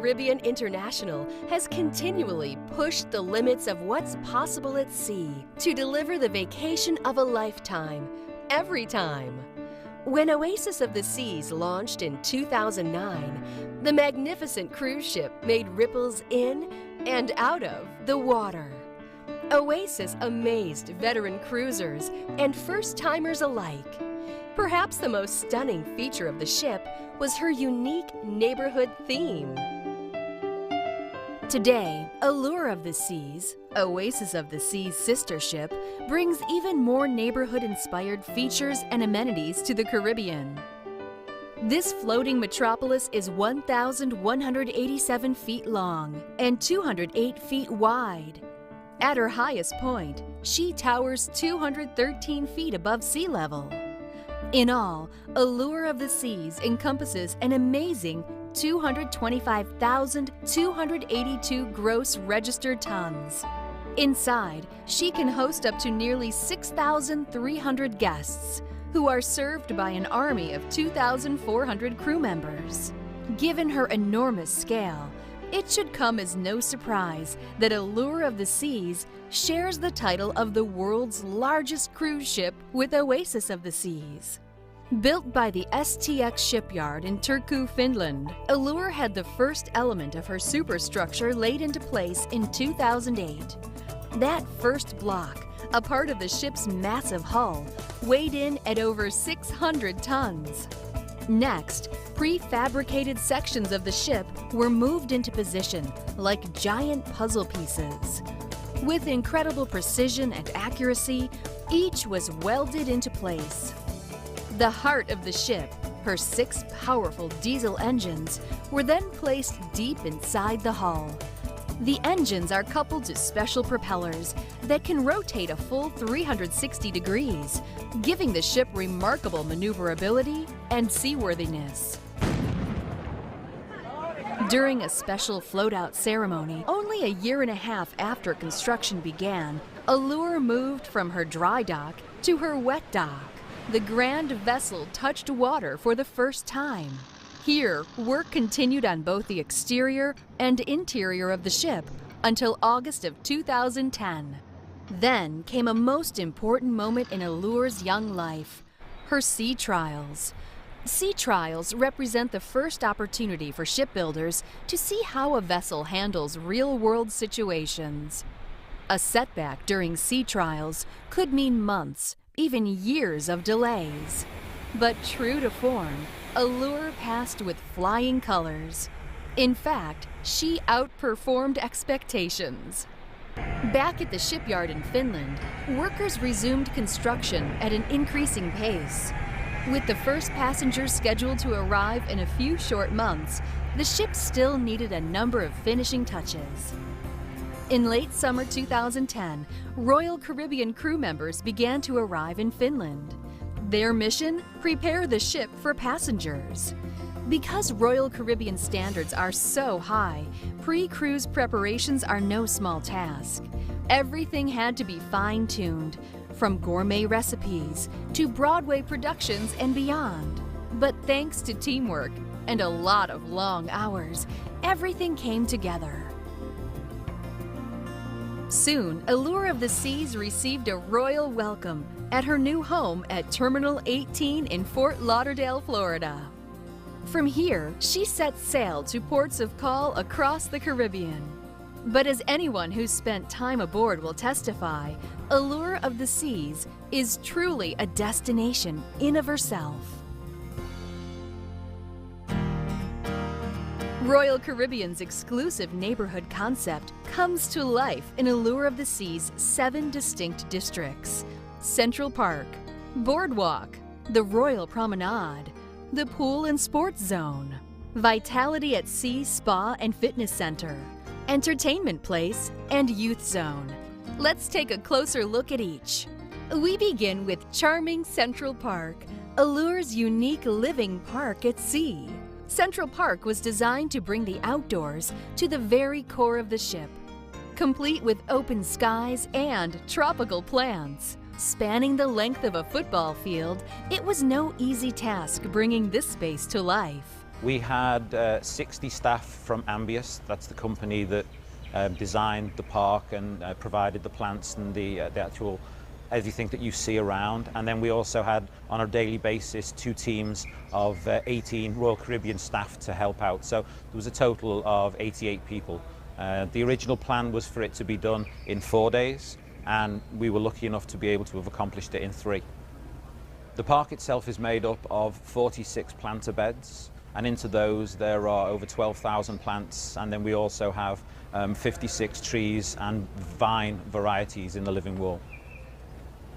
Caribbean International has continually pushed the limits of what's possible at sea to deliver the vacation of a lifetime, every time. When Oasis of the Seas launched in 2009, the magnificent cruise ship made ripples in and out of the water. Oasis amazed veteran cruisers and first-timers alike. Perhaps the most stunning feature of the ship was her unique neighborhood theme. Today, Allure of the Seas, Oasis of the Seas' sister ship, brings even more neighborhood-inspired features and amenities to the Caribbean. This floating metropolis is 1,187 feet long and 208 feet wide. At her highest point, she towers 213 feet above sea level. In all, Allure of the Seas encompasses an amazing 225,282 gross registered tons. Inside, she can host up to nearly 6,300 guests, who are served by an army of 2,400 crew members. Given her enormous scale, it should come as no surprise that Allure of the Seas shares the title of the world's largest cruise ship with Oasis of the Seas. Built by the STX shipyard in Turku, Finland, Allure had the first element of her superstructure laid into place in 2008. That first block, a part of the ship's massive hull, weighed in at over 600 tons. Next, prefabricated sections of the ship were moved into position like giant puzzle pieces. With incredible precision and accuracy, each was welded into place. The heart of the ship, her 6 powerful diesel engines, were then placed deep inside the hull. The engines are coupled to special propellers that can rotate a full 360 degrees, giving the ship remarkable maneuverability and seaworthiness. During a special float-out ceremony, only a year and a half after construction began, Allure moved from her dry dock to her wet dock. The grand vessel touched water for the first time. Here, work continued on both the exterior and interior of the ship until August of 2010. Then came a most important moment in Allure's young life, her sea trials. Sea trials represent the first opportunity for shipbuilders to see how a vessel handles real-world situations. A setback during sea trials could mean months, even years of delays. But true to form, Allure passed with flying colors. In fact, she outperformed expectations. Back at the shipyard in Finland, workers resumed construction at an increasing pace. With the first passengers scheduled to arrive in a few short months, the ship still needed a number of finishing touches. In late summer 2010, Royal Caribbean crew members began to arrive in Finland. Their mission? Prepare the ship for passengers. Because Royal Caribbean standards are so high, pre-cruise preparations are no small task. Everything had to be fine-tuned, from gourmet recipes to Broadway productions and beyond. But thanks to teamwork and a lot of long hours, everything came together. Soon, Allure of the Seas received a royal welcome at her new home at Terminal 18 in Fort Lauderdale, Florida. From here, she set sail to ports of call across the Caribbean. But as anyone who's spent time aboard will testify, Allure of the Seas is truly a destination in of herself. Royal Caribbean's exclusive neighborhood concept comes to life in Allure of the Sea's 7 distinct districts: Central Park, Boardwalk, the Royal Promenade, the Pool and Sports Zone, Vitality at Sea Spa and Fitness Center, Entertainment Place, and Youth Zone. Let's take a closer look at each. We begin with charming Central Park, Allure's unique living park at sea. Central Park was designed to bring the outdoors to the very core of the ship, complete with open skies and tropical plants. Spanning the length of a football field, it was no easy task bringing this space to life. We had 60 staff from Ambius, that's the company that designed the park and provided the plants and the actual everything that you see around. And then we also had, on a daily basis, 2 teams of 18 Royal Caribbean staff to help out. So there was a total of 88 people. The original plan was for it to be done in 4 days, and we were lucky enough to be able to have accomplished it in 3. The park itself is made up of 46 planter beds, and into those there are over 12,000 plants, and then we also have 56 trees and vine varieties in the living wall.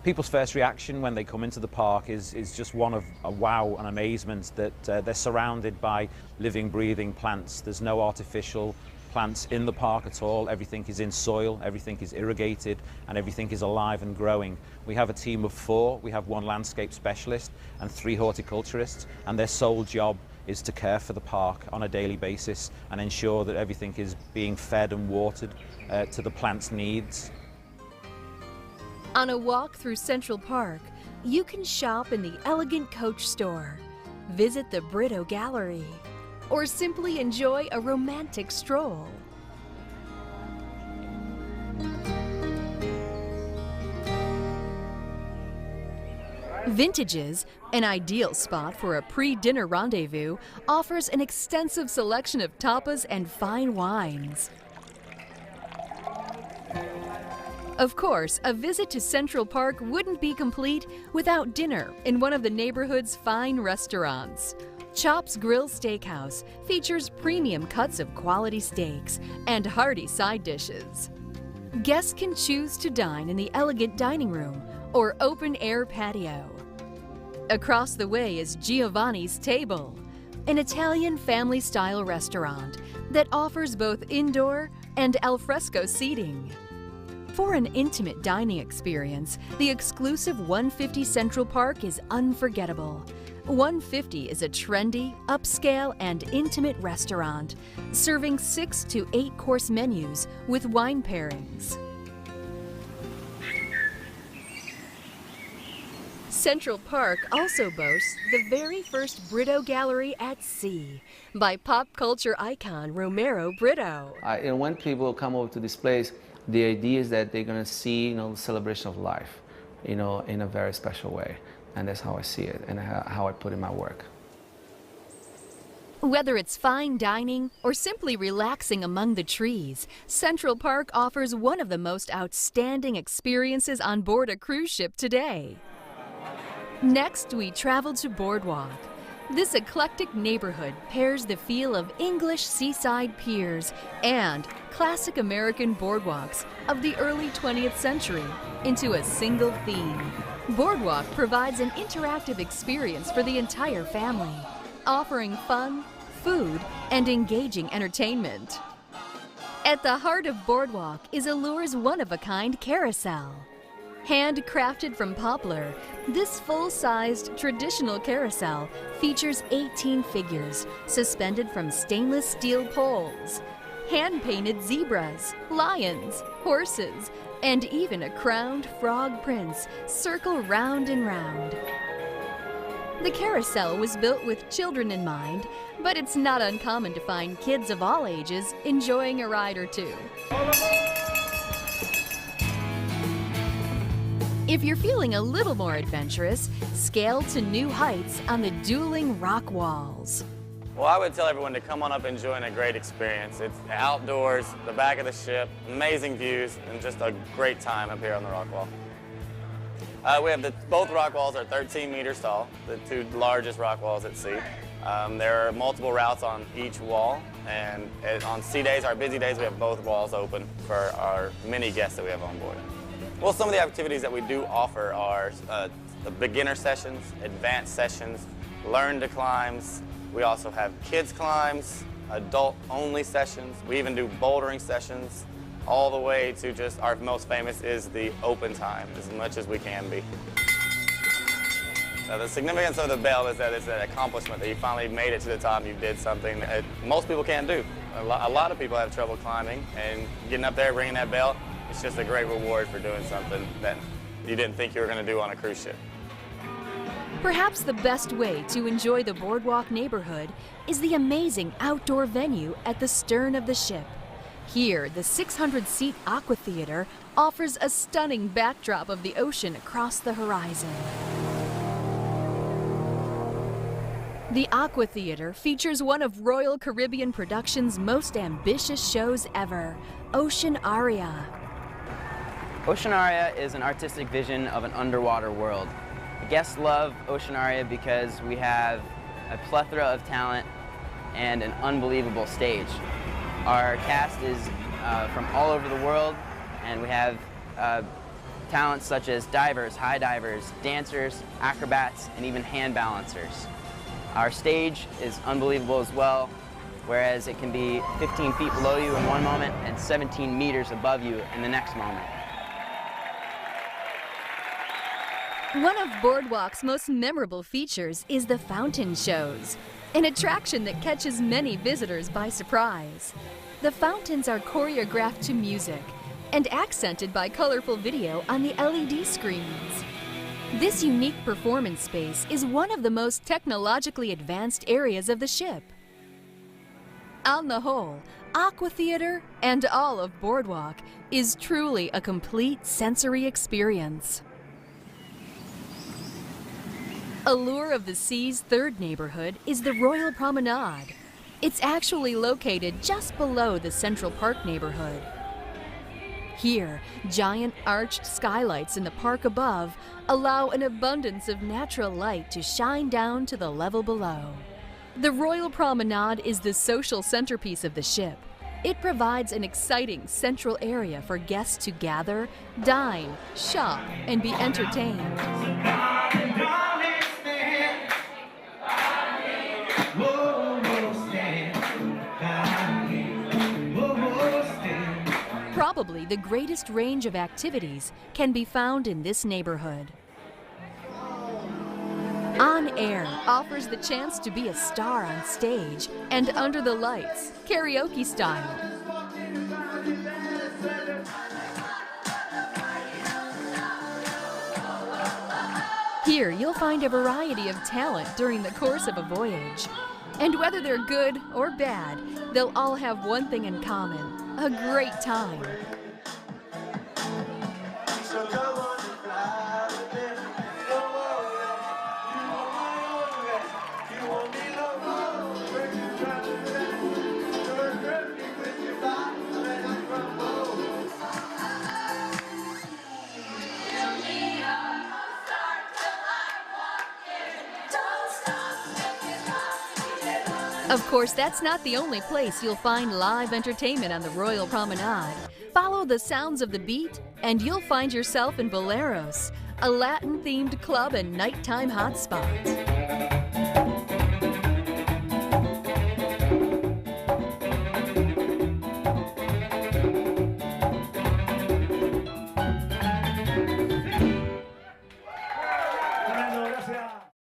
People's first reaction when they come into the park is just one of a wow and amazement that they're surrounded by living, breathing plants. There's no artificial plants in the park at all. Everything is in soil, everything is irrigated, and everything is alive and growing. We have a team of 4. We have 1 landscape specialist and 3 horticulturists, and their sole job is to care for the park on a daily basis and ensure that everything is being fed and watered to the plant's needs. On a walk through Central Park, you can shop in the elegant Coach store, visit the Brito Gallery, or simply enjoy a romantic stroll. Vintages, an ideal spot for a pre-dinner rendezvous, offers an extensive selection of tapas and fine wines. Of course, a visit to Central Park wouldn't be complete without dinner in one of the neighborhood's fine restaurants. Chop's Grill Steakhouse features premium cuts of quality steaks and hearty side dishes. Guests can choose to dine in the elegant dining room or open-air patio. Across the way is Giovanni's Table, an Italian family-style restaurant that offers both indoor and alfresco seating. For an intimate dining experience, the exclusive 150 Central Park is unforgettable. 150 is a trendy, upscale, and intimate restaurant, serving 6 to 8 course menus with wine pairings. Central Park also boasts the very first Brito Gallery at sea by pop culture icon Romero Brito. And when people come over to this place, the idea is that they're going to see, the celebration of life, in a very special way. And that's how I see it and how I put in my work. Whether it's fine dining or simply relaxing among the trees, Central Park offers one of the most outstanding experiences on board a cruise ship today. Next, we travel to Boardwalk. This eclectic neighborhood pairs the feel of English seaside piers and classic American boardwalks of the early 20th century into a single theme. Boardwalk provides an interactive experience for the entire family, offering fun, food, and engaging entertainment. At the heart of Boardwalk is Allure's one-of-a-kind carousel. Handcrafted from poplar, this full-sized traditional carousel features 18 figures suspended from stainless steel poles, hand-painted zebras, lions, horses, and even a crowned frog prince circle round and round. The carousel was built with children in mind, but it's not uncommon to find kids of all ages enjoying a ride or two. If you're feeling a little more adventurous, scale to new heights on the dueling rock walls. Well, I would tell everyone to come on up enjoying a great experience. It's outdoors, the back of the ship, amazing views, and just a great time up here on the rock wall. We have both rock walls are 13 meters tall, the 2 largest rock walls at sea. There are multiple routes on each wall, and on sea days, our busy days, we have both walls open for our many guests that we have on board. Well, some of the activities that we do offer are the beginner sessions, advanced sessions, learn to climbs. We also have kids climbs, adult-only sessions. We even do bouldering sessions, all the way to just our most famous is the open time, as much as we can be. The significance of the bell is that it's an accomplishment that you finally made it to the top. You did something that most people can't do. A lot of people have trouble climbing, and getting up there, ringing that bell, it's just a great reward for doing something that you didn't think you were going to do on a cruise ship. Perhaps the best way to enjoy the boardwalk neighborhood is the amazing outdoor venue at the stern of the ship. Here, the 600-seat Aqua Theater offers a stunning backdrop of the ocean across the horizon. The Aqua Theater features one of Royal Caribbean Productions' most ambitious shows ever, Ocean Aria. Ocean Aria is an artistic vision of an underwater world. The guests love Ocean Aria because we have a plethora of talent and an unbelievable stage. Our cast is from all over the world, and we have talents such as divers, high divers, dancers, acrobats, and even hand balancers. Our stage is unbelievable as well, whereas it can be 15 feet below you in one moment and 17 meters above you in the next moment. One of Boardwalk's most memorable features is the fountain shows, an attraction that catches many visitors by surprise. The fountains are choreographed to music and accented by colorful video on the LED screens. This unique performance space is one of the most technologically advanced areas of the ship. On the whole, Aqua Theater and all of Boardwalk is truly a complete sensory experience. Allure of the Sea's third neighborhood is the Royal Promenade. It's actually located just below the Central Park neighborhood. Here, giant arched skylights in the park above allow an abundance of natural light to shine down to the level below. The Royal Promenade is the social centerpiece of the ship. It provides an exciting central area for guests to gather, dine, shop, and be entertained. Probably the greatest range of activities can be found in this neighborhood. On Air offers the chance to be a star on stage and under the lights, karaoke style. Here you'll find a variety of talent during the course of a voyage. And whether they're good or bad, they'll all have one thing in common: a great time. Of course, that's not the only place you'll find live entertainment on the Royal Promenade. Follow the sounds of the beat, and you'll find yourself in Boleros, a Latin-themed club and nighttime hotspot.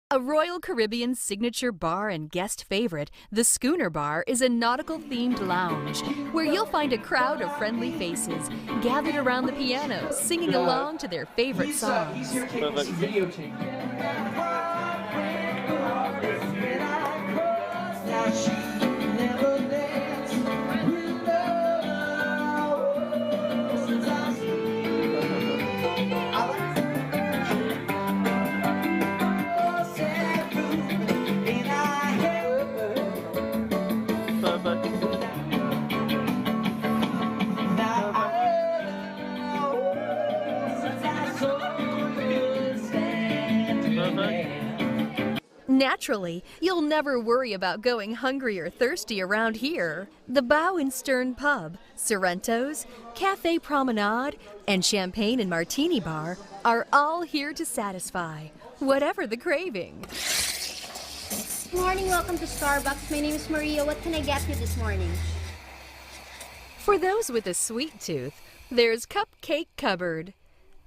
A Royal Caribbean signature bar and guest favorite, the Schooner Bar, is a nautical-themed lounge where you'll find a crowd of friendly faces gathered around the piano, singing along to their favorite songs. Naturally, you'll never worry about going hungry or thirsty around here. The Bow and Stern Pub, Sorrento's, Cafe Promenade, and Champagne and Martini Bar are all here to satisfy whatever the craving. Good morning, welcome to Starbucks. My name is Maria. What can I get you this morning? For those with a sweet tooth, there's Cupcake Cupboard.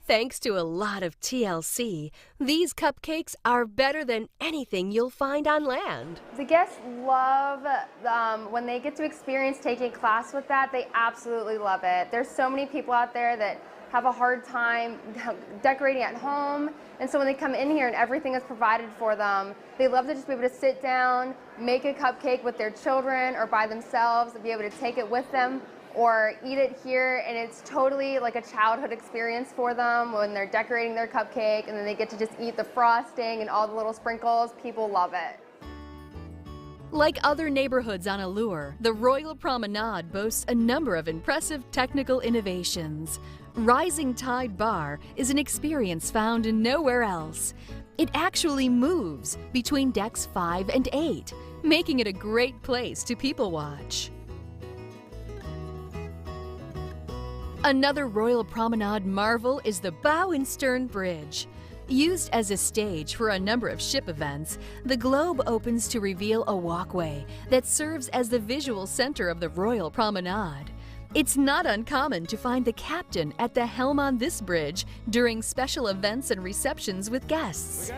Thanks to a lot of TLC, these cupcakes are better than anything you'll find on land. The guests love when they get to experience taking a class with that. They absolutely love it. There's so many people out there that have a hard time decorating at home. And so when they come in here and everything is provided for them, they love to just be able to sit down, make a cupcake with their children or by themselves, and be able to take it with them or eat it here. And it's totally like a childhood experience for them when they're decorating their cupcake and then they get to just eat the frosting and all the little sprinkles. People love it. Like other neighborhoods on Allure, the Royal Promenade boasts a number of impressive technical innovations. Rising Tide Bar is an experience found nowhere else. It actually moves between decks 5 and 8, making it a great place to people watch. Another Royal Promenade marvel is the bow and stern bridge. Used as a stage for a number of ship events, the globe opens to reveal a walkway that serves as the visual center of the Royal Promenade. It's not uncommon to find the captain at the helm on this bridge during special events and receptions with guests.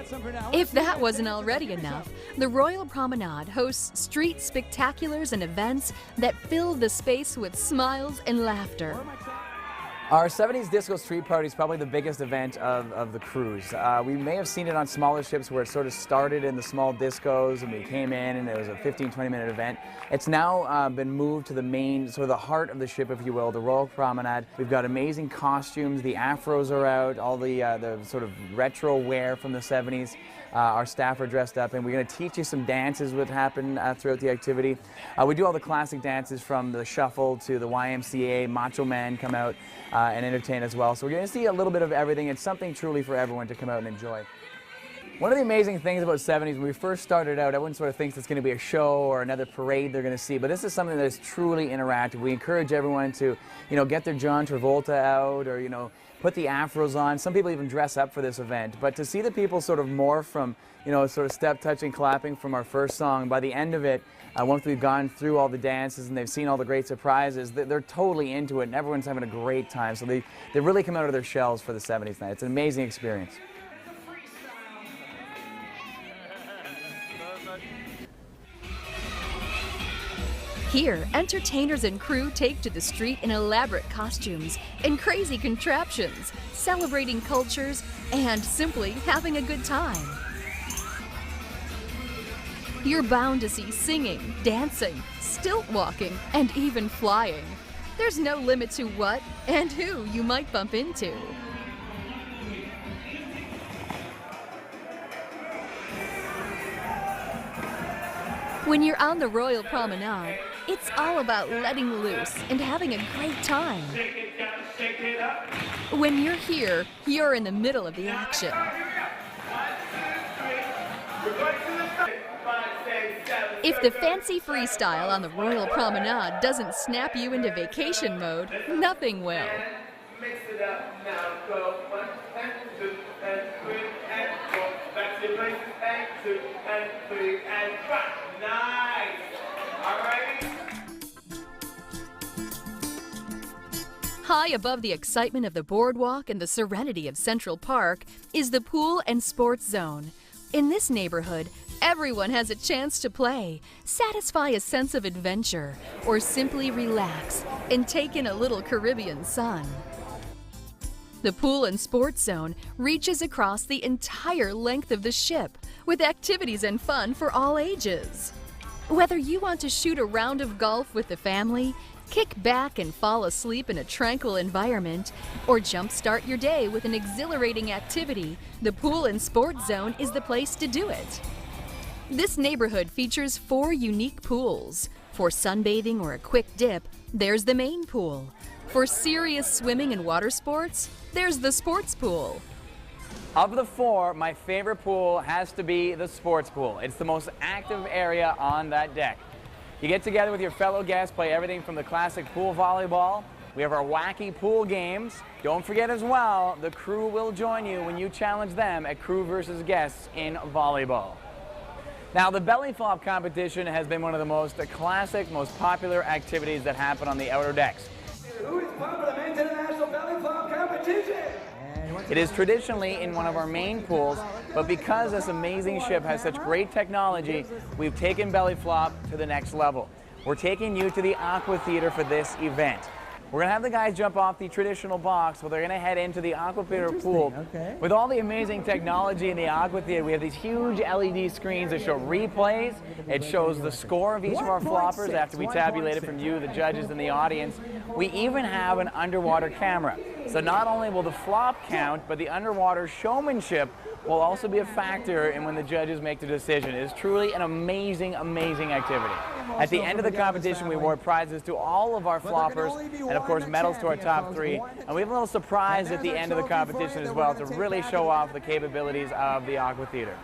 If that wasn't already enough, the Royal Promenade hosts street spectaculars and events that fill the space with smiles and laughter. Our 70s Disco Street Party is probably the biggest event of the cruise. We may have seen it on smaller ships where it sort of started in the small discos and we came in and it was a 15-20 minute event. It's now been moved to the main, sort of the heart of the ship, if you will, the Royal Promenade. We've got amazing costumes, the afros are out, all the sort of retro wear from the 70s. Our staff are dressed up, and we're going to teach you some dances that happen throughout the activity. We do all the classic dances from the shuffle to the YMCA. Macho Man come out and entertain as well. So we're going to see a little bit of everything. It's something truly for everyone to come out and enjoy. One of the amazing things about 70s, when we first started out, everyone sort of thinks it's going to be a show or another parade they're going to see, but this is something that is truly interactive. We encourage everyone to, get their John Travolta out or, put the afros on. Some people even dress up for this event, but to see the people sort of morph from, sort of step, touching, clapping from our first song, by the end of it, once we've gone through all the dances and they've seen all the great surprises, they're totally into it and everyone's having a great time. So they really come out of their shells for the 70s night. It's an amazing experience. Here, entertainers and crew take to the street in elaborate costumes and crazy contraptions, celebrating cultures and simply having a good time. You're bound to see singing, dancing, stilt walking, and even flying. There's no limit to what and who you might bump into. When you're on the Royal Promenade, it's all about letting loose and having a great time. When you're here, you're in the middle of the action. If the fancy freestyle on the Royal Promenade doesn't snap you into vacation mode, nothing will. Mix it up now, go 1 and 2 and 3 and 4. Back to basics and 2 and 3 and 5. Nice. All right. High above the excitement of the boardwalk and the serenity of Central Park is the pool and sports zone. In this neighborhood, everyone has a chance to play, satisfy a sense of adventure, or simply relax and take in a little Caribbean sun. The pool and sports zone reaches across the entire length of the ship, with activities and fun for all ages. Whether you want to shoot a round of golf with the family, kick back and fall asleep in a tranquil environment, or jumpstart your day with an exhilarating activity, the pool and sports zone is the place to do it. This neighborhood features 4 unique pools. For sunbathing or a quick dip, there's the main pool. For serious swimming and water sports, there's the sports pool. Of the 4, my favorite pool has to be the sports pool. It's the most active area on that deck. You get together with your fellow guests, play everything from the classic pool volleyball. We have our wacky pool games. Don't forget as well, the crew will join you when you challenge them at crew versus guests in volleyball. Now, the belly flop competition has been one of the most classic, most popular activities that happen on the outer decks. Who is part of the men's international belly flop competition? It is traditionally in one of our main pools, but because this amazing ship has such great technology, we've taken belly flop to the next level. We're taking you to the Aqua Theater for this event. We're going to have the guys jump off the traditional box, but they're going to head into the aqua theater pool. Okay. With all the amazing technology in the aqua theater, we have these huge LED screens that show replays. It shows the score of each of our floppers after we tabulate it from you, the judges, and the audience. We even have an underwater camera. So not only will the flop count, but the underwater showmanship will also be a factor in when the judges make the decision. It is truly an amazing, amazing activity. At the end of the competition, we award prizes to all of our floppers, and of course medals to our top 3. And we have a little surprise at the end of the competition as well to really show off the capabilities of the aqua theater.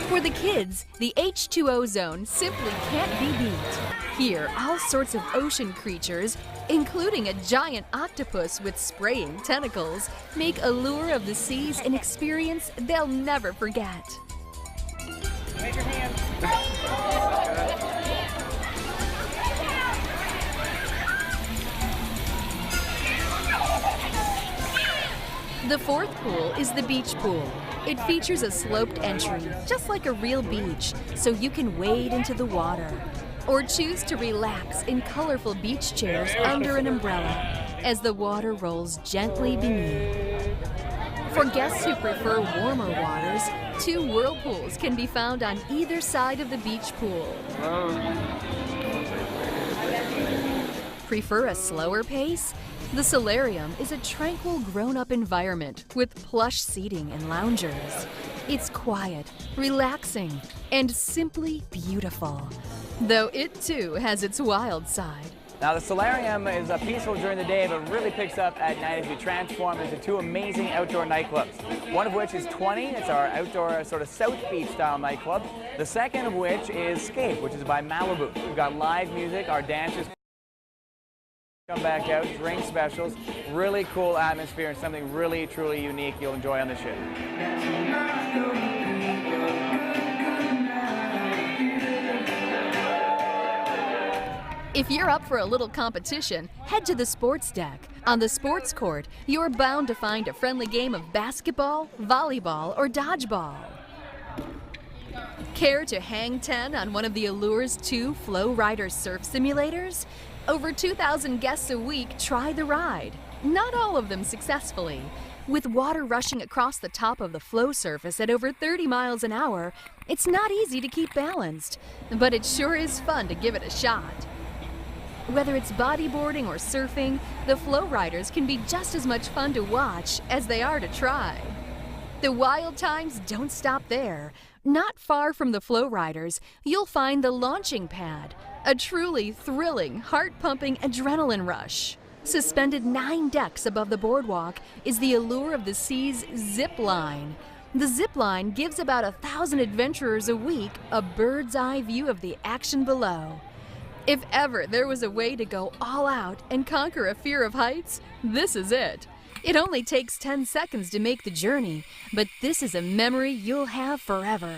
For the kids, the H2O zone simply can't be beat. Here, all sorts of ocean creatures, including a giant octopus with spraying tentacles, make Allure of the Seas an experience they'll never forget. Raise your hand. The fourth pool is the beach pool. It features a sloped entry, just like a real beach, so you can wade into the water. Or choose to relax in colorful beach chairs under an umbrella as the water rolls gently beneath. For guests who prefer warmer waters, 2 whirlpools can be found on either side of the beach pool. Prefer a slower pace? The solarium is a tranquil grown-up environment with plush seating and loungers. It's quiet, relaxing, and simply beautiful. Though it too has its wild side. Now the solarium is peaceful during the day, but really picks up at night as we transform into 2 amazing outdoor nightclubs. One of which is 20, it's our outdoor sort of South Beach style nightclub. The second of which is Scape, which is by Malibu. We've got live music, our dancers come back out, drink specials, really cool atmosphere and something really truly unique you'll enjoy on the ship. If you're up for a little competition, head to the sports deck. On the sports court, you're bound to find a friendly game of basketball, volleyball, or dodgeball. Care to hang 10 on one of the Allure's 2 Flow Rider surf simulators? Over 2,000 guests a week try the ride, not all of them successfully. With water rushing across the top of the flow surface at over 30 miles an hour, it's not easy to keep balanced, but it sure is fun to give it a shot. Whether it's bodyboarding or surfing, the flow riders can be just as much fun to watch as they are to try. The wild times don't stop there. Not far from the flow riders, you'll find the launching pad, a truly thrilling, heart-pumping adrenaline rush. Suspended 9 decks above the boardwalk is the Allure of the Seas zip line. The zip line gives about 1,000 adventurers a week a bird's eye view of the action below. If ever there was a way to go all out and conquer a fear of heights, this is it. It only takes 10 seconds to make the journey, but this is a memory you'll have forever.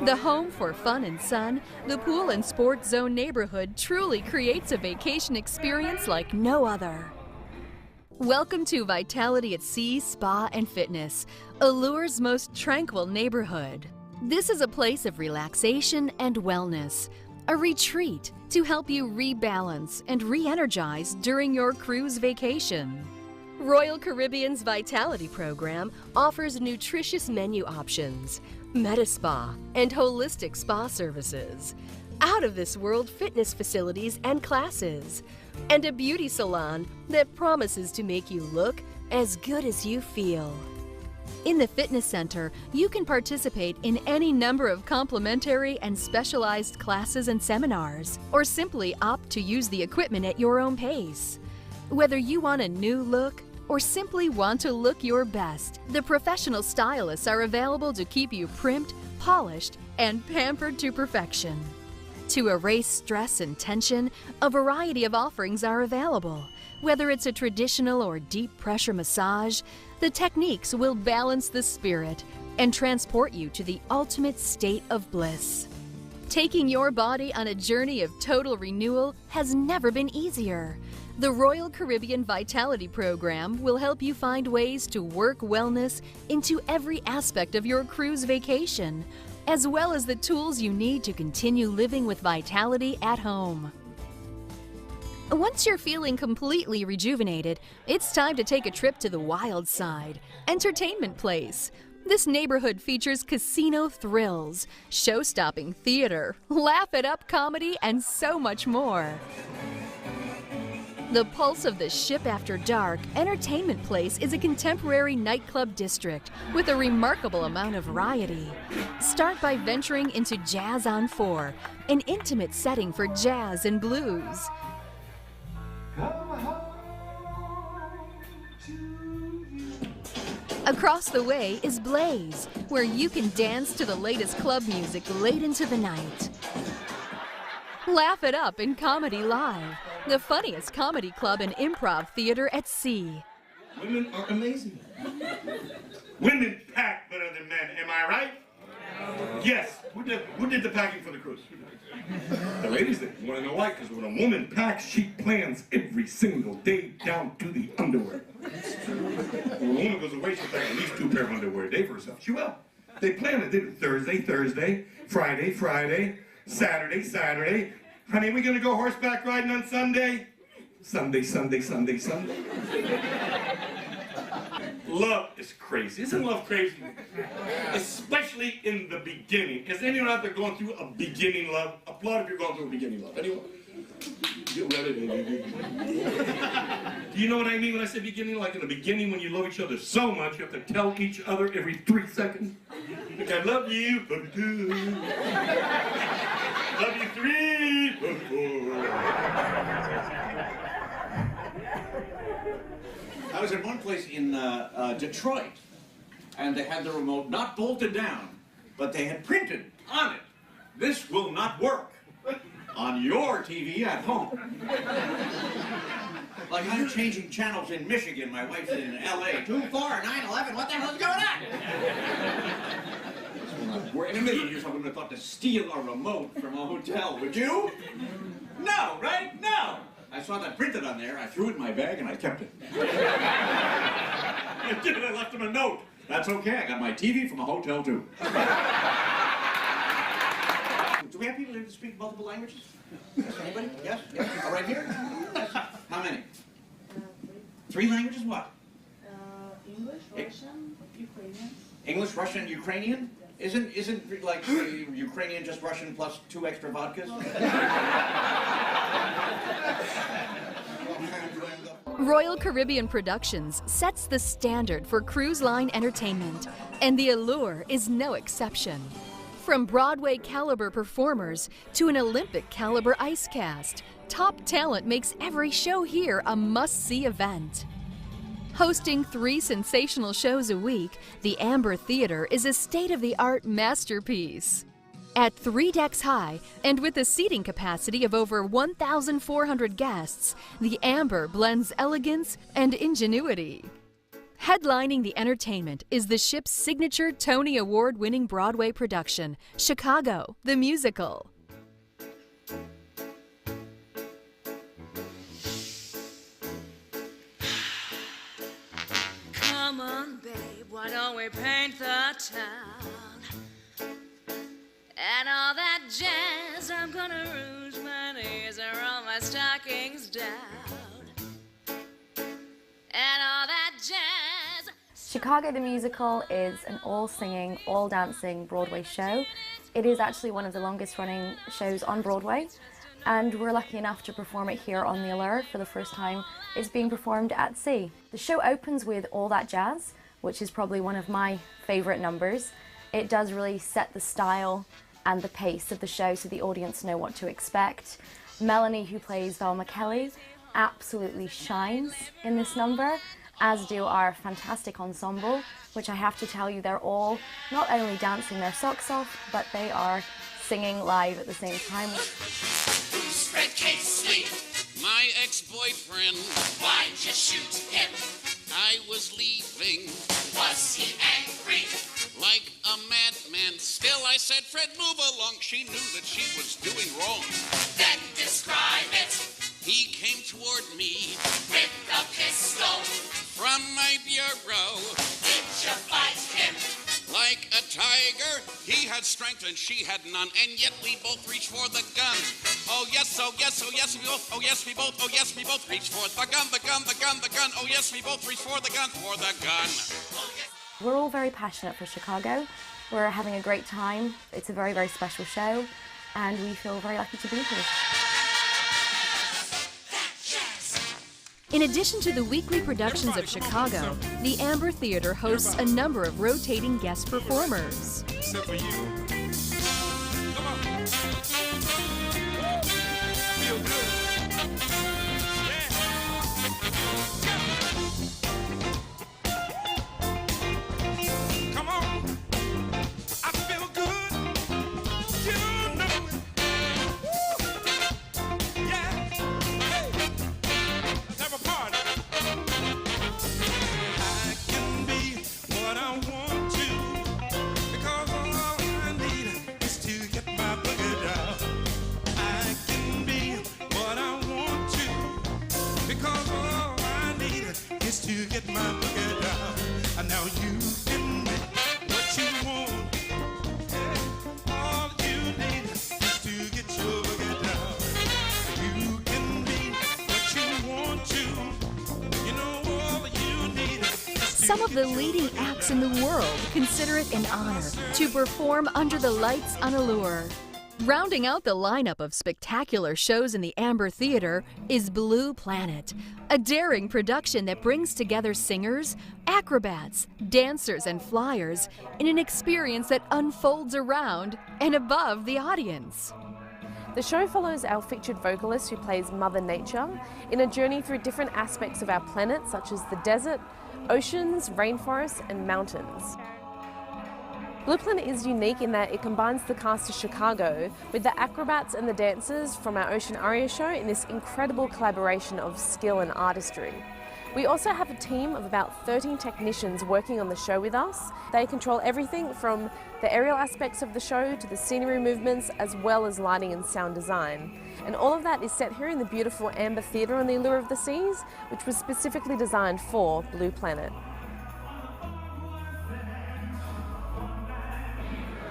The home for fun and sun, the Pool and Sports Zone neighborhood truly creates a vacation experience like no other. Welcome to Vitality at Sea Spa and Fitness, Allure's most tranquil neighborhood. This is a place of relaxation and wellness, a retreat to help you rebalance and re-energize during your cruise vacation. Royal Caribbean's Vitality program offers nutritious menu options, Medi-Spa, and holistic spa services, out-of-this-world fitness facilities and classes, and a beauty salon that promises to make you look as good as you feel. In the fitness center, you can participate in any number of complimentary and specialized classes and seminars, or simply opt to use the equipment at your own pace. Whether you want a new look or simply want to look your best, the professional stylists are available to keep you primped, polished, and pampered to perfection. To erase stress and tension, a variety of offerings are available. Whether it's a traditional or deep pressure massage, the techniques will balance the spirit and transport you to the ultimate state of bliss. Taking your body on a journey of total renewal has never been easier. The Royal Caribbean Vitality Program will help you find ways to work wellness into every aspect of your cruise vacation, as well as the tools you need to continue living with vitality at home. Once you're feeling completely rejuvenated, it's time to take a trip to the wild side, Entertainment Place. This neighborhood features casino thrills, show-stopping theater, laugh-it-up comedy, and so much more. The pulse of the ship after dark, Entertainment Place is a contemporary nightclub district with a remarkable amount of variety. Start by venturing into Jazz on 4, an intimate setting for jazz and blues. Across the way is Blaze, where you can dance to the latest club music late into the night. Laugh it up in Comedy Live, the funniest comedy club and improv theater at sea. Women are amazing. Women pack better than men, am I right? Yes. Who did the packing for the cruise? The ladies did. You want to know why? Because when a woman packs, she plans every single day down to the underwear. When a woman goes away, she'll pack at least 2 pairs of underwear a day for herself. She will. They plan it. They do Thursday, Friday, Saturday. Honey, we gonna go horseback riding on Sunday? Sunday. Love is crazy. Isn't love crazy? Especially in the beginning. Is anyone out there going through a beginning love? Applaud if you're going through a beginning love. Anyone? Get ready, baby. Do you know what I mean when I say beginning? Like in the beginning when you love each other so much, you have to tell each other every 3 seconds. Like, I love you, love you 2. Love you 3, love you 4. I was in one place in Detroit, and they had the remote not bolted down, but they had printed on it, "This will not work on your TV at home." Like I'm changing channels in Michigan, my wife's in LA. 2-4, 9/11, what the hell's going on? In a million years, I wouldn't have thought to steal a remote from a hotel, would you? No, right? No. I saw that printed on there, I threw it in my bag, and I kept it. I did, I left him a note. That's okay, I got my TV from a hotel, too. Do we have people here that speak multiple languages? Yes, anybody? Yes? Yes? All right here? Yes. How many? 3 languages, what? English, Russian, Ukrainian. English, Russian, Ukrainian? Isn't like Ukrainian just Russian plus 2 extra vodkas? Royal Caribbean Productions sets the standard for cruise line entertainment, and the Allure is no exception. From Broadway caliber performers to an Olympic caliber ice cast, top talent makes every show here a must-see event. Hosting 3 sensational shows a week, the Amber Theater is a state-of-the-art masterpiece. At 3 decks high and with a seating capacity of over 1,400 guests, the Amber blends elegance and ingenuity. Headlining the entertainment is the ship's signature Tony Award-winning Broadway production, Chicago, the Musical. Come on, babe, why don't we paint the town? And all that jazz, I'm gonna rouge my knees and roll my stockings down. And all that jazz. Chicago the Musical is an all-singing, all-dancing Broadway show. It is actually one of the longest-running shows on Broadway, and we're lucky enough to perform it here on the Allure for the first time. It's being performed at sea. The show opens with All That Jazz, which is probably one of my favorite numbers. It does really set the style and the pace of the show so the audience know what to expect. Melanie, who plays Velma Kelly, absolutely shines in this number, as do our fantastic ensemble, which I have to tell you, they're all not only dancing their socks off, but they are singing live at the same time. Red Case Sleep, my ex-boyfriend. Why'd you shoot him? I was leaving. Was he angry? Like a madman. Still I said, Fred, move along. She knew that she was doing wrong. Then describe it. He came toward me with a pistol from my bureau. Did you fight him? Like a tiger, he had strength and she had none, and yet we both reached for the gun. Oh yes, oh yes, oh yes, we both, oh yes, we both, oh yes, we both reached for the gun, the gun, the gun, the gun. Oh yes, we both reached for the gun, for the gun. We're all very passionate for Chicago. We're having a great time. It's a very, very special show, and we feel very lucky to be here. In addition to the weekly productions of Chicago, the Amber Theater hosts a number of rotating guest performers. Except for you. Come on. Feel good. Yeah. Come on. I feel good. You know it. Woo. Yeah. Hey. Let's have a party. I can be what I want to, because all I need is to get my boogie down. I can be what I want to, because all I need is to get my boogie down. And now you can be what you want. Yeah. All you need is to get your boogie down. You can be what you want to. You know all you need is Some of the leading acts in the world consider it an honor to perform under the lights on Allure. Rounding out the lineup of spectacular shows in the Amber Theater is Blue Planet, a daring production that brings together singers, acrobats, dancers, and flyers in an experience that unfolds around and above the audience. The show follows our featured vocalist who plays Mother Nature in a journey through different aspects of our planet, such as the desert, oceans, rainforests, and mountains. Blue Planet is unique in that it combines the cast of Chicago with the acrobats and the dancers from our Ocean Aria show in this incredible collaboration of skill and artistry. We also have a team of about 13 technicians working on the show with us. They control everything from the aerial aspects of the show to the scenery movements, as well as lighting and sound design. And all of that is set here in the beautiful Amber Theater on the Allure of the Seas, which was specifically designed for Blue Planet.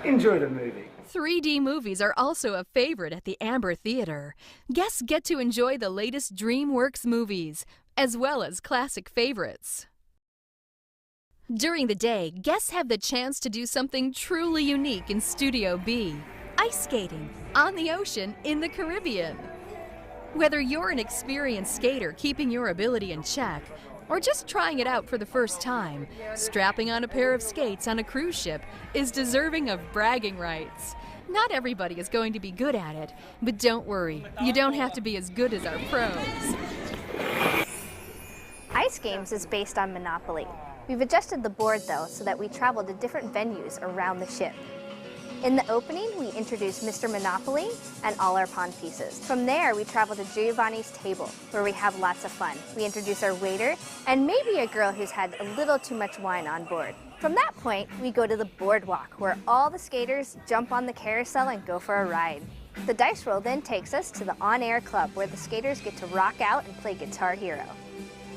Enjoy the movie. 3D movies are also a favorite at the Amber Theater. Guests get to enjoy the latest DreamWorks movies, as well as classic favorites. During the day, guests have the chance to do something truly unique in Studio B: ice skating on the ocean in the Caribbean. Whether you're an experienced skater keeping your ability in check, or just trying it out for the first time, strapping on a pair of skates on a cruise ship is deserving of bragging rights. Not everybody is going to be good at it, but don't worry, you don't have to be as good as our pros. Ice Games is based on Monopoly. We've adjusted the board though so that we travel to different venues around the ship. In the opening, we introduce Mr. Monopoly and all our pawn pieces. From there, we travel to Giovanni's table, where we have lots of fun. We introduce our waiter and maybe a girl who's had a little too much wine on board. From that point, we go to the boardwalk, where all the skaters jump on the carousel and go for a ride. The dice roll then takes us to the on-air club, where the skaters get to rock out and play Guitar Hero.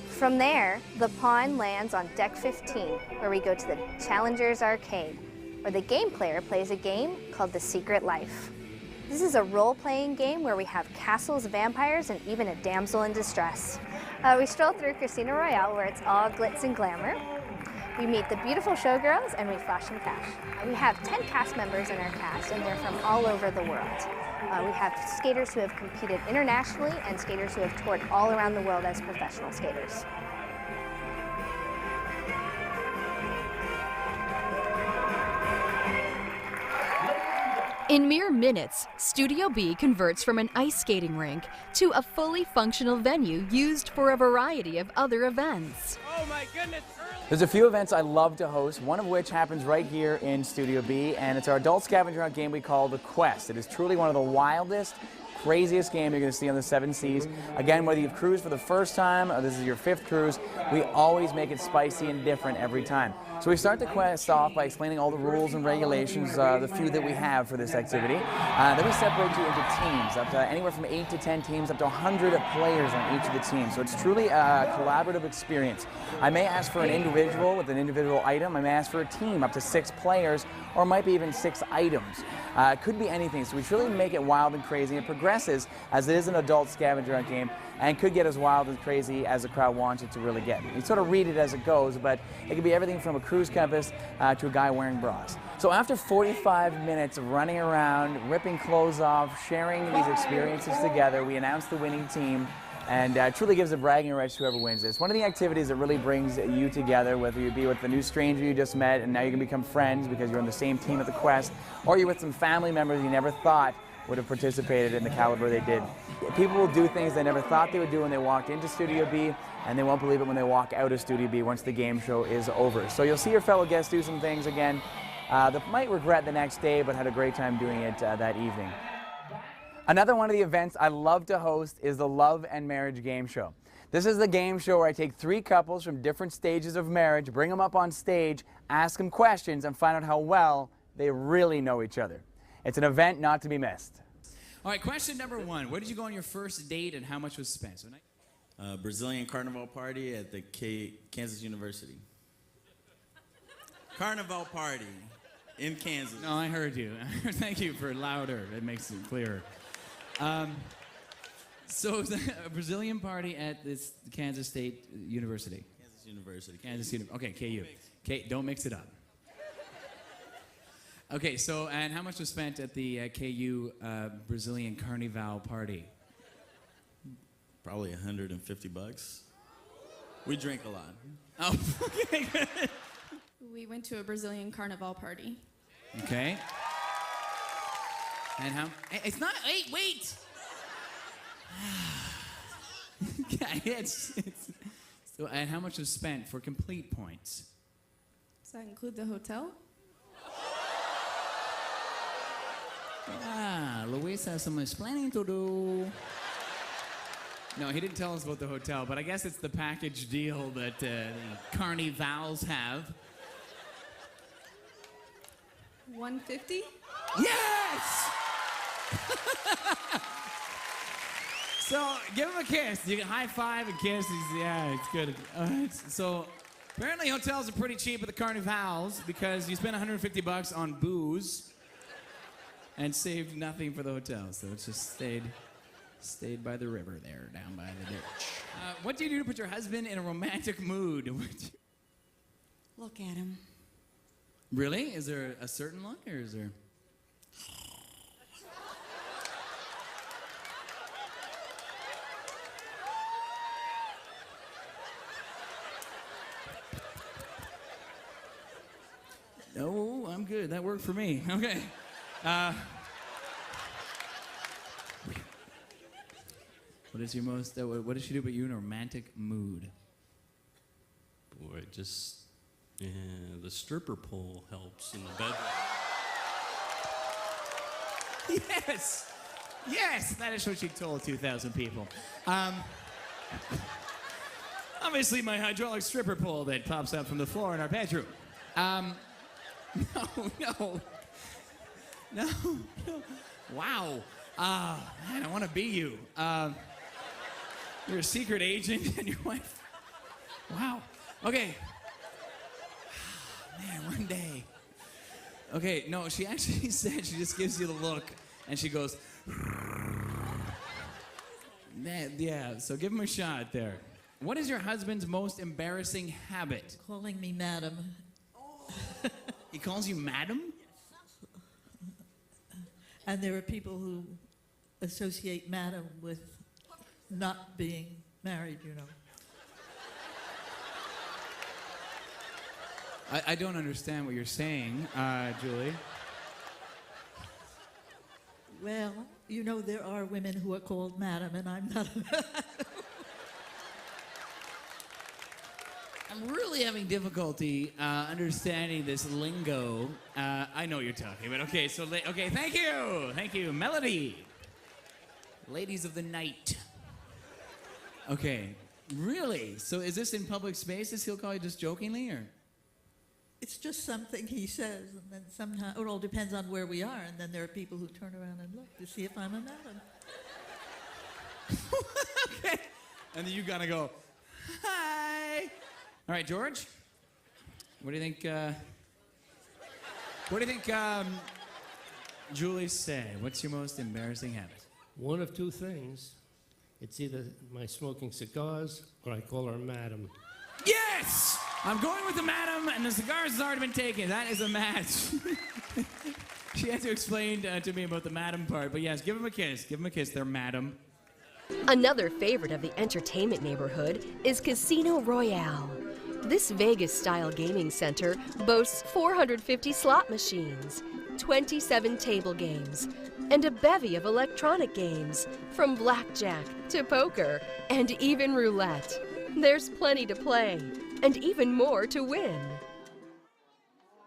From there, the pawn lands on deck 15, where we go to the Challengers Arcade, where the game player plays a game called The Secret Life. This is a role-playing game where we have castles, vampires, and even a damsel in distress. We stroll through Casino Royale, where it's all glitz and glamour. We meet the beautiful showgirls, and we flash some cash. We have 10 cast members in our cast, and they're from all over the world. We have skaters who have competed internationally and skaters who have toured all around the world as professional skaters. In mere minutes, Studio B converts from an ice skating rink to a fully functional venue used for a variety of other events. Oh my goodness! There's a few events I love to host, one of which happens right here in Studio B, and it's our adult scavenger hunt game we call The Quest. It is truly one of the wildest, craziest games you're going to see on the 7 Seas. Again, whether you've cruised for the first time or this is your 5th cruise, we always make it spicy and different every time. So we start the quest off by explaining all the rules and regulations, the few that we have for this activity. Then we separate you into teams, up to anywhere from 8 to 10 teams, up to 100 players on each of the teams. So it's truly a collaborative experience. I may ask for an individual with an individual item. I may ask for a team, up to 6 players, or might be even 6 items. It could be anything. So we truly make it wild and crazy. It progresses as it is an adult scavenger hunt game, and could get as wild and crazy as the crowd wants it to really get. You sort of read it as it goes, but it could be everything from a cruise compass to a guy wearing bras. So after 45 minutes of running around, ripping clothes off, sharing these experiences together, we announce the winning team, and truly gives a bragging rights to whoever wins this. One of the activities that really brings you together, whether you be with the new stranger you just met and now you can become friends because you're on the same team at the quest, or you're with some family members you never thought would have participated in the caliber they did. People will do things they never thought they would do when they walked into Studio B, and they won't believe it when they walk out of Studio B once the game show is over. So you'll see your fellow guests do some things again that might regret the next day, but had a great time doing it that evening. Another one of the events I love to host is the Love and Marriage Game Show. This is the game show where I take 3 couples from different stages of marriage, bring them up on stage, ask them questions, and find out how well they really know each other. It's an event not to be missed. All right, question number 1. Where did you go on your first date and how much was spent? So, Brazilian carnival party at the Kansas University. Carnival party in Kansas. No, I heard you. Thank you for louder. It makes it clearer. So it was a Brazilian party at this Kansas State University. Kansas University. Kansas University. Okay, KU. Don't mix it up. Okay, so, and how much was spent at the KU Brazilian Carnival party? Probably $150. We drink a lot. Oh, okay, good. We went to a Brazilian Carnival party. Okay. And how, it's not, wait! Yeah, so, and how much was spent for complete points? Does that include the hotel? Luis has some explaining to do. No, he didn't tell us about the hotel, but I guess it's the package deal that Carnivals have. $150? Yes! So, give him a kiss. You can high five and kiss. Yeah, it's good. So, apparently hotels are pretty cheap at the Carnivals because you spend $150 on booze and saved nothing for the hotel. So it's just stayed by the river there, down by the ditch. What do you do to put your husband in a romantic mood? Look at him. Really? Is there a certain look, or is there? No, I'm good. That worked for me. Okay. What is your most? What does she do? But you in a romantic mood? Boy, just the stripper pole helps in the bedroom. Yes, that is what she told 2,000 people. Obviously, my hydraulic stripper pole that pops up from the floor in our bedroom. No. Wow. Man, I want to be you. You're a secret agent and your wife. Wow. Okay. Man, one day. Okay, no, she actually said she just gives you the look and she goes, man, yeah, so give him a shot there. What is your husband's most embarrassing habit? Calling me madam. He calls you madam? And there are people who associate madam with not being married, you know. I don't understand what you're saying, Julie. Well, you know, there are women who are called madam, and I'm not. I'm really having difficulty understanding this lingo. I know what you're talking about. Okay, so, okay, thank you. Thank you. Melody. Ladies of the night. Okay, really? So is this in public spaces? He'll call you just jokingly, or? it's just something he says, and then sometimes it all depends on where we are, and then there are people who turn around and look to see if I'm a madam. Okay. And then you gotta go, hi. All right, George. What do you think? What do you think Julie said? What's your most embarrassing habit? One of two things. It's either my smoking cigars or I call her madam. Yes! I'm going with the madam, and the cigars has already been taken. That is a match. She had to explain to me about the madam part, but yes, give him a kiss. Give him a kiss there, madam. Another favorite of the entertainment neighborhood is Casino Royale. This Vegas-style gaming center boasts 450 slot machines, 27 table games, and a bevy of electronic games, from blackjack to poker and even roulette. There's plenty to play, and even more to win.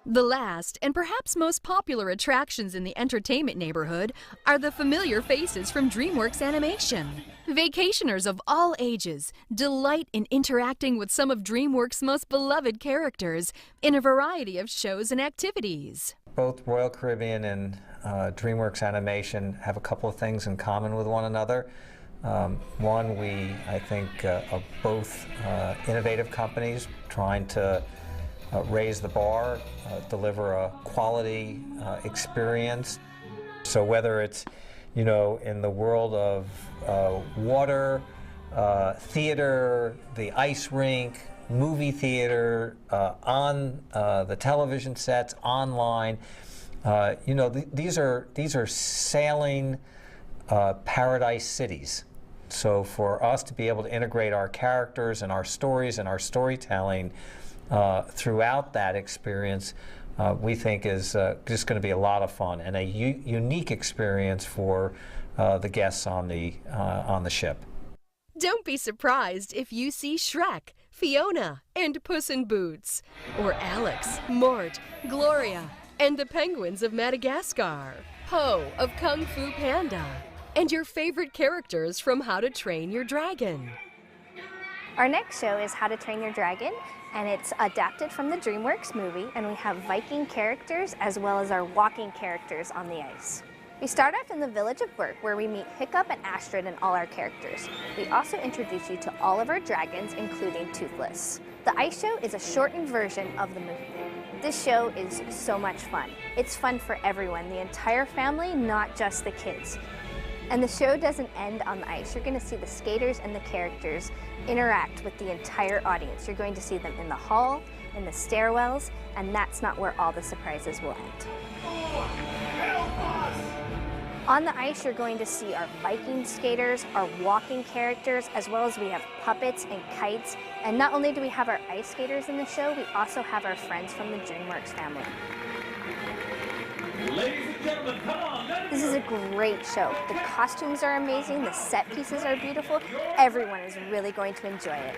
The last and perhaps most popular attractions in the entertainment neighborhood are the familiar faces from DreamWorks Animation. Vacationers of all ages delight in interacting with some of DreamWorks' most beloved characters in a variety of shows and activities. Both Royal Caribbean and DreamWorks Animation have a couple of things in common with one another. One, I think, are both innovative companies trying to raise the bar, deliver a quality experience. So whether it's, you know, in the world of water, theater, the ice rink, movie theater, on the television sets, online, you know, these are sailing paradise cities. So for us to be able to integrate our characters and our stories and our storytelling throughout that experience, we think is just going to be a lot of fun and a unique experience for the guests on the ship. Don't be surprised if you see Shrek, Fiona, and Puss in Boots, or Alex, Mort, Gloria, and the penguins of Madagascar, Po of Kung Fu Panda, and your favorite characters from How to Train Your Dragon. Our next show is How to Train Your Dragon, and it's adapted from the DreamWorks movie, and we have Viking characters as well as our walking characters on the ice. We start off in the village of Burke, where we meet Hiccup and Astrid and all our characters. We also introduce you to all of our dragons, including Toothless. The ice show is a shortened version of the movie. This show is so much fun. It's fun for everyone, the entire family, not just the kids. And the show doesn't end on the ice. You're going to see the skaters and the characters interact with the entire audience. You're going to see them in the hall, in the stairwells, and that's not where all the surprises will end. On the ice, you're going to see our Viking skaters, our walking characters, as well as we have puppets and kites. And not only do we have our ice skaters in the show, we also have our friends from the DreamWorks family. Ladies and gentlemen, come on. This is a great show. The costumes are amazing, the set pieces are beautiful. Everyone is really going to enjoy it.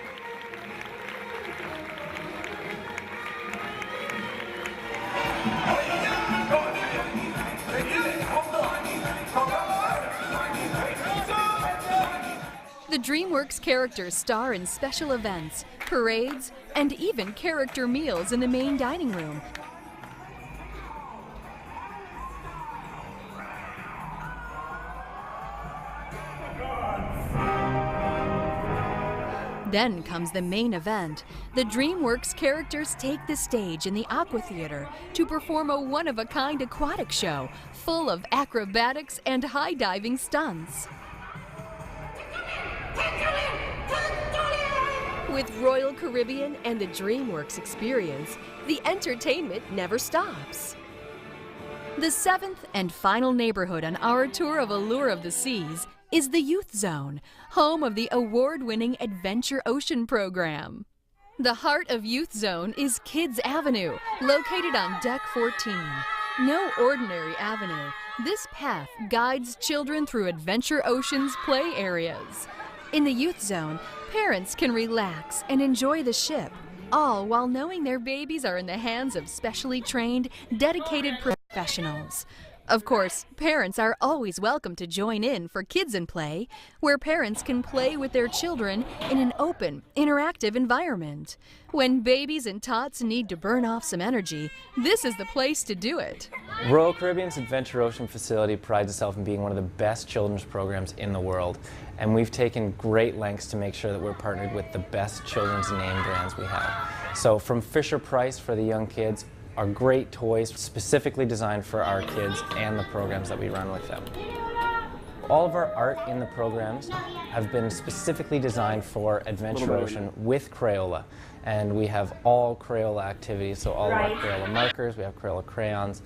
The DreamWorks characters star in special events, parades, and even character meals in the main dining room. Then comes the main event. The DreamWorks characters take the stage in the Aqua Theater to perform a one-of-a-kind aquatic show full of acrobatics and high-diving stunts. With Royal Caribbean and the DreamWorks experience, the entertainment never stops. The seventh and final neighborhood on our tour of Allure of the Seas is the Youth Zone, home of the award-winning Adventure Ocean program. The heart of Youth Zone is Kids Avenue, located on Deck 14. No ordinary avenue, this path guides children through Adventure Ocean's play areas. In the Youth Zone, parents can relax and enjoy the ship, all while knowing their babies are in the hands of specially trained, dedicated professionals. Of course, parents are always welcome to join in for Kids in Play, where parents can play with their children in an open, interactive environment. When babies and tots need to burn off some energy, this is the place to do it. Royal Caribbean's Adventure Ocean facility prides itself in being one of the best children's programs in the world, and we've taken great lengths to make sure that we're partnered with the best children's name brands we have. So from Fisher-Price for the young kids, are great toys specifically designed for our kids and the programs that we run with them. All of our art in the programs have been specifically designed for Adventure Ocean with Crayola. And we have all Crayola activities, so all of our Crayola markers, we have Crayola crayons,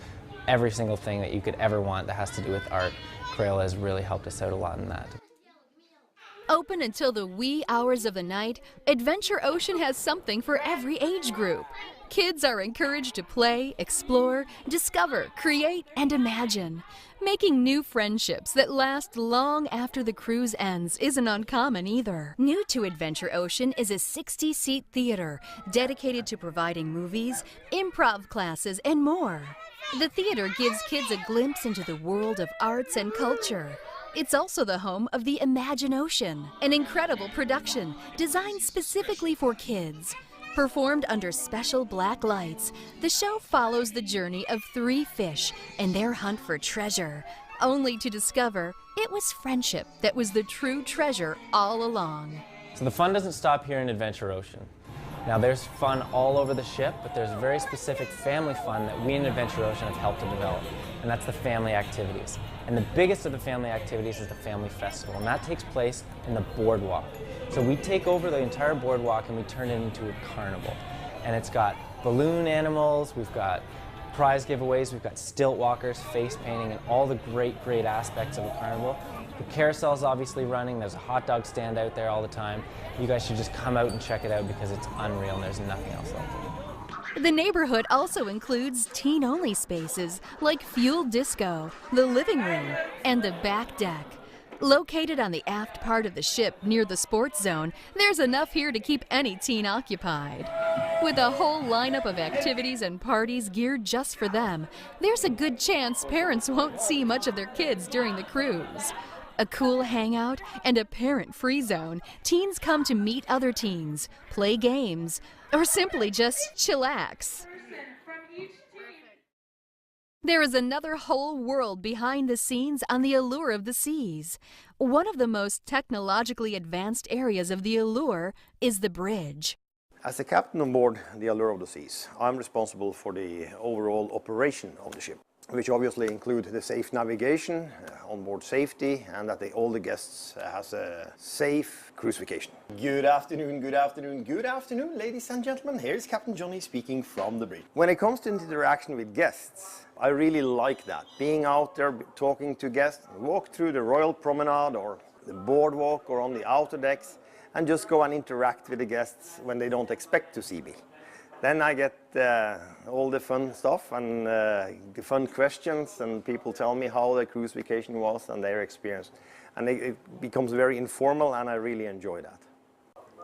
every single thing that you could ever want that has to do with art. Crayola has really helped us out a lot in that. Open until the wee hours of the night, Adventure Ocean has something for every age group. Kids are encouraged to play, explore, discover, create, and imagine. Making new friendships that last long after the cruise ends isn't uncommon either. New to Adventure Ocean is a 60-seat theater dedicated to providing movies, improv classes, and more. The theater gives kids a glimpse into the world of arts and culture. It's also the home of the Imagine Ocean, an incredible production designed specifically for kids. Performed under special black lights, the show follows the journey of 3 fish and their hunt for treasure, only to discover it was friendship that was the true treasure all along. So the fun doesn't stop here in Adventure Ocean. Now there's fun all over the ship, but there's very specific family fun that we in Adventure Ocean have helped to develop, and that's the family activities. And the biggest of the family activities is the Family Festival, and that takes place in the boardwalk. So we take over the entire boardwalk and we turn it into a carnival. And it's got balloon animals, we've got prize giveaways, we've got stilt walkers, face painting, and all the great aspects of a carnival. The carousel's obviously running, there's a hot dog stand out there all the time. You guys should just come out and check it out because it's unreal and there's nothing else like it. The neighborhood also includes teen-only spaces like Fuel Disco, the living room, and the back deck. Located on the aft part of the ship near the sports zone, there's enough here to keep any teen occupied. With a whole lineup of activities and parties geared just for them, there's a good chance parents won't see much of their kids during the cruise. A cool hangout and a parent-free zone, teens come to meet other teens, play games, or simply just chillax. There is another whole world behind the scenes on the Allure of the Seas. One of the most technologically advanced areas of the Allure is the bridge. As the captain on board the Allure of the Seas, I'm responsible for the overall operation of the ship, which obviously include the safe navigation, onboard safety, and that all the guests has a safe cruise vacation. Good afternoon, good afternoon, good afternoon, ladies and gentlemen. Here's Captain Johnny speaking from the bridge. When it comes to interaction with guests, I really like that. Being out there, talking to guests, walk through the Royal Promenade or the boardwalk or on the outer decks, and just go and interact with the guests when they don't expect to see me. Then I get all the fun stuff and the fun questions, and people tell me how their cruise vacation was and their experience. And it becomes very informal, and I really enjoy that.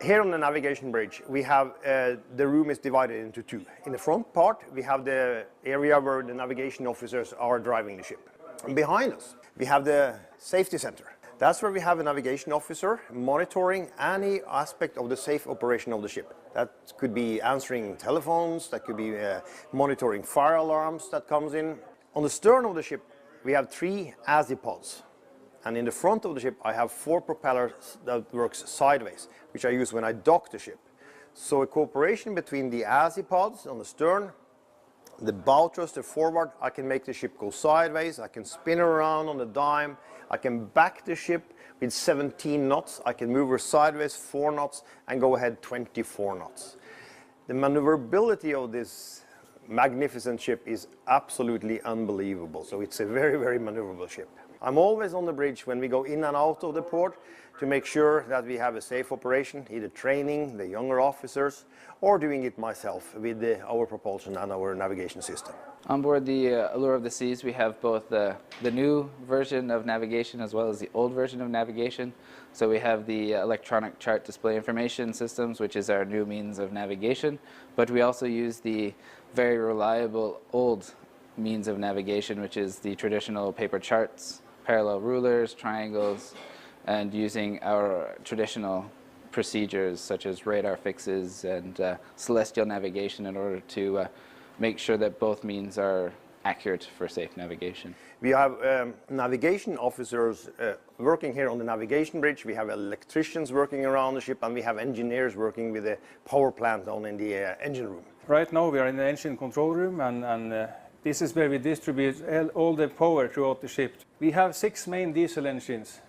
Here on the navigation bridge, we have the room is divided into 2. In the front part, we have the area where the navigation officers are driving the ship. And behind us, we have the safety center. That's where we have a navigation officer monitoring any aspect of the safe operation of the ship. That could be answering telephones, that could be monitoring fire alarms that comes in. On the stern of the ship, we have 3 azipods. And in the front of the ship, I have 4 propellers that works sideways, which I use when I dock the ship. So a cooperation between the azipods on the stern, the bow thruster forward, I can make the ship go sideways, I can spin around on the dime, I can back the ship with 17 knots, I can move her sideways 4 knots and go ahead 24 knots. The maneuverability of this magnificent ship is absolutely unbelievable, so it's a very maneuverable ship. I'm always on the bridge when we go in and out of the port to make sure that we have a safe operation, either training the younger officers or doing it myself with our propulsion and our navigation system. On board the Allure of the Seas, we have both the new version of navigation as well as the old version of navigation. So we have the electronic chart display information systems, which is our new means of navigation, but we also use the very reliable old means of navigation, which is the traditional paper charts, parallel rulers, triangles, and using our traditional procedures such as radar fixes and celestial navigation in order to make sure that both means are accurate for safe navigation. We have navigation officers working here on the navigation bridge. We have electricians working around the ship, and we have engineers working with the power plant down in the engine room. Right now we are in the engine control room, and this is where we distribute all the power throughout the ship. We have 6 main diesel engines.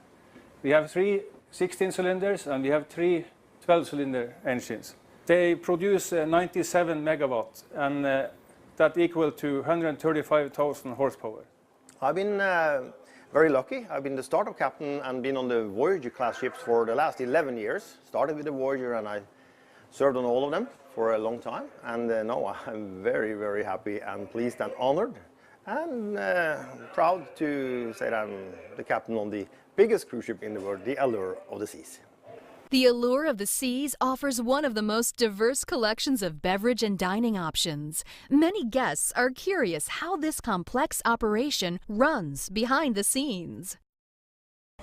We have 3 16 cylinders, and we have 3 12-cylinder engines. They produce 97 megawatts, and that equal to 135,000 horsepower. I've been very lucky. I've been the startup captain and been on the Voyager class ships for the last 11 years. Started with the Voyager, and I served on all of them for a long time. And now I'm very, very happy and pleased and honored and proud to say that I'm the captain on the biggest cruise ship in the world, the Allure of the Seas. The Allure of the Seas offers one of the most diverse collections of beverage and dining options. Many guests are curious how this complex operation runs behind the scenes.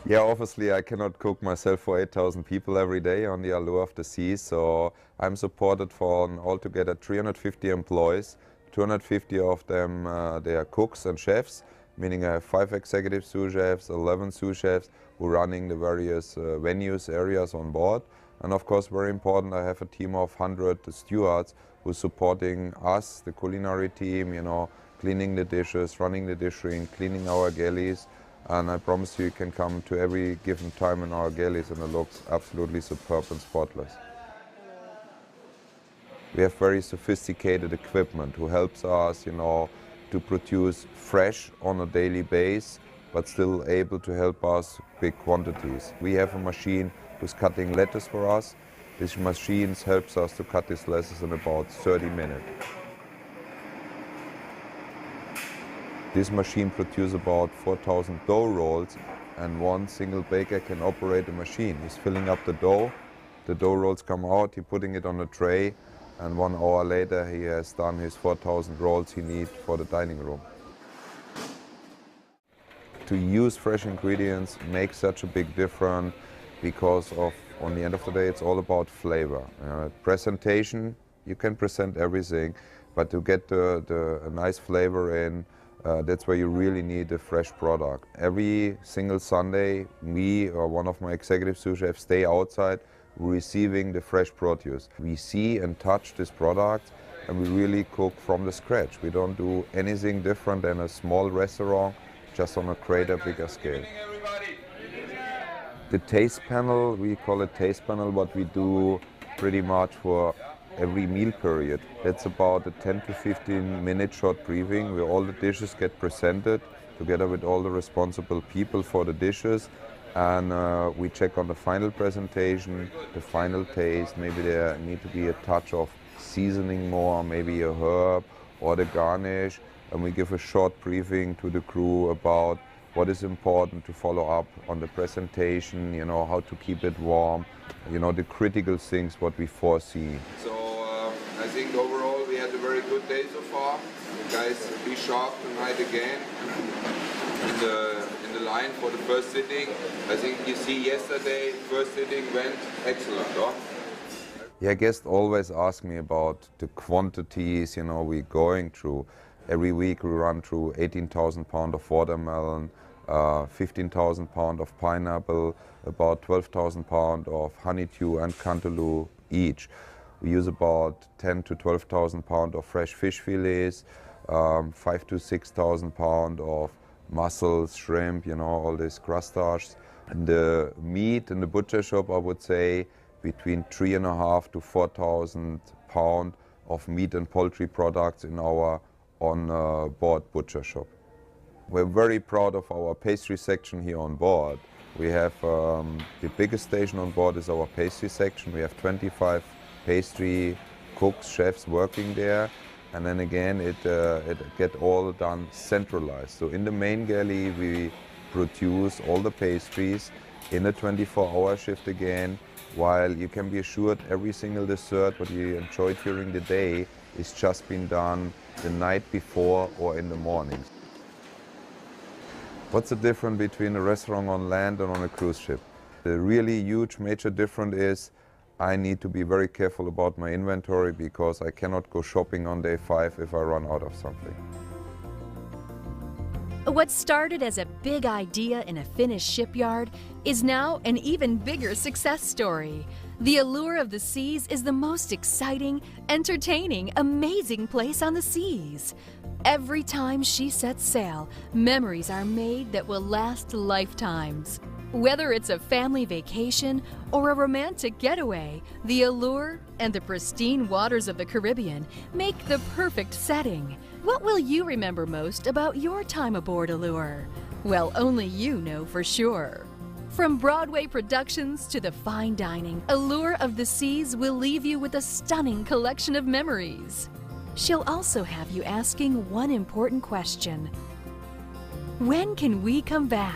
Yeah, obviously I cannot cook myself for 8,000 people every day on the Allure of the Seas, so I'm supported for altogether 350 employees. 250 of them, they are cooks and chefs, meaning I have 5 executive sous chefs, 11 sous chefs who are running the various venues, areas on board. And of course, very important, I have a team of 100 stewards who are supporting us, the culinary team, you know, cleaning the dishes, running the dish ring, cleaning our galleys. And I promise you can come to every given time in our galleys and it looks absolutely superb and spotless. We have very sophisticated equipment who helps us, you know, to produce fresh on a daily basis, but still able to help us big quantities. We have a machine who's cutting lettuce for us. This machine helps us to cut this lettuce in about 30 minutes. This machine produces about 4,000 dough rolls, and one single baker can operate the machine. He's filling up the dough rolls come out, he's putting it on a tray, and 1 hour later he has done his 4,000 rolls he needs for the dining room. To use fresh ingredients makes such a big difference because on the end of the day, it's all about flavor. Presentation, you can present everything, but to get a nice flavor in, that's where you really need a fresh product. Every single Sunday, me or one of my executive sous chefs stay outside receiving the fresh produce. We see and touch this product, and we really cook from the scratch. We don't do anything different than a small restaurant, just on a greater, bigger scale. The taste panel, we call it taste panel, what we do pretty much for every meal period. That's about a 10 to 15 minute short briefing where all the dishes get presented together with all the responsible people for the dishes. And we check on the final presentation, the final taste. Maybe there need to be a touch of seasoning more, maybe a herb or the garnish. And we give a short briefing to the crew about what is important to follow up on the presentation, you know, how to keep it warm, you know, the critical things what we foresee. So I think overall we had a very good day so far. You guys be sharp tonight again in the line for the first sitting. I think you see yesterday, first sitting went excellent, huh? Yeah, guests always ask me about the quantities, you know, we're going through. Every week we run through 18,000 pounds of watermelon, 15,000 pounds of pineapple, about 12,000 pounds of honeydew and cantaloupe each. We use about 10 to 12,000 pounds of fresh fish fillets, 5 to 6,000 pounds of mussels, shrimp, you know, all these crustaceans. And the meat in the butcher shop, I would say, between 3,500 to 4,000 pounds of meat and poultry products in our on-board butcher shop. We're very proud of our pastry section here on board. We have the biggest station on board is our pastry section. We have 25 pastry cooks, chefs working there, and then again it get all done centralized. So in the main galley we produce all the pastries in a 24-hour shift again, while you can be assured every single dessert what you enjoy during the day is just been done the night before or in the morning. What's the difference between a restaurant on land and on a cruise ship? The really huge major difference is I need to be very careful about my inventory because I cannot go shopping on day 5 if I run out of something. What started as a big idea in a Finnish shipyard is now an even bigger success story. The Allure of the Seas is the most exciting, entertaining, amazing place on the seas. Every time she sets sail, memories are made that will last lifetimes. Whether it's a family vacation or a romantic getaway, the Allure and the pristine waters of the Caribbean make the perfect setting. What will you remember most about your time aboard Allure? Well, only you know for sure. From Broadway productions to the fine dining, Allure of the Seas will leave you with a stunning collection of memories. She'll also have you asking one important question: when can we come back?